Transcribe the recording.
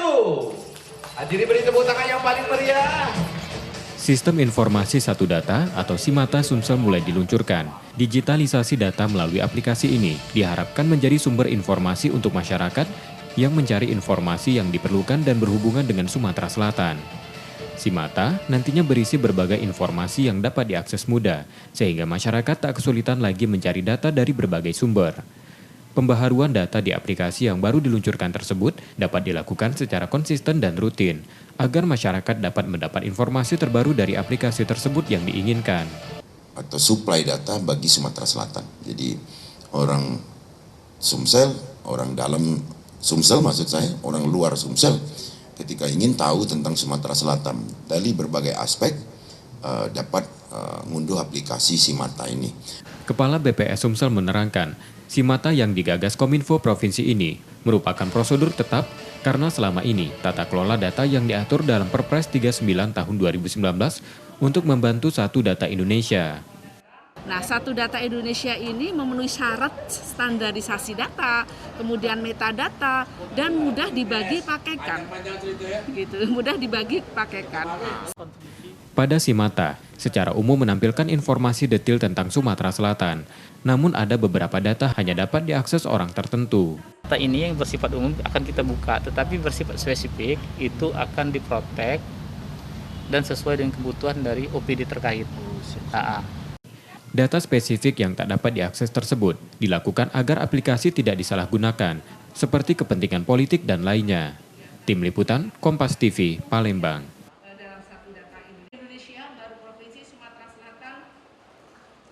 itu. Hadirin beri tepuk tangan yang paling meriah. Sistem Informasi Satu Data atau SIMATA Sumsel mulai diluncurkan. Digitalisasi data melalui aplikasi ini diharapkan menjadi sumber informasi untuk masyarakat yang mencari informasi yang diperlukan dan berhubungan dengan Sumatera Selatan. SIMATA nantinya berisi berbagai informasi yang dapat diakses mudah, sehingga masyarakat tak kesulitan lagi mencari data dari berbagai sumber. Pembaharuan data di aplikasi yang baru diluncurkan tersebut dapat dilakukan secara konsisten dan rutin, agar masyarakat dapat mendapat informasi terbaru dari aplikasi tersebut yang diinginkan. Atau suplai data bagi Sumatera Selatan. Jadi orang Sumsel, orang dalam Sumsel maksud saya, orang luar Sumsel, ketika ingin tahu tentang Sumatera Selatan dari berbagai aspek, dapat ngunduh aplikasi SIMATA ini. Kepala BPS Sumsel menerangkan, SIMATA yang digagas Kominfo Provinsi ini merupakan prosedur tetap karena selama ini tata kelola data yang diatur dalam Perpres 39 tahun 2019 untuk membantu Satu Data Indonesia. Nah, Satu Data Indonesia ini memenuhi syarat standarisasi data, kemudian metadata, dan mudah dibagi pakaikan. Gitu, mudah dibagi pakaikan. Pada SIMATA, secara umum menampilkan informasi detail tentang Sumatera Selatan. Namun ada beberapa data hanya dapat diakses orang tertentu. Data ini yang bersifat umum akan kita buka, tetapi bersifat spesifik itu akan diprotek dan sesuai dengan kebutuhan dari OPD terkait. Data spesifik yang tak dapat diakses tersebut dilakukan agar aplikasi tidak disalahgunakan, seperti kepentingan politik dan lainnya. Tim Liputan, Kompas TV, Palembang.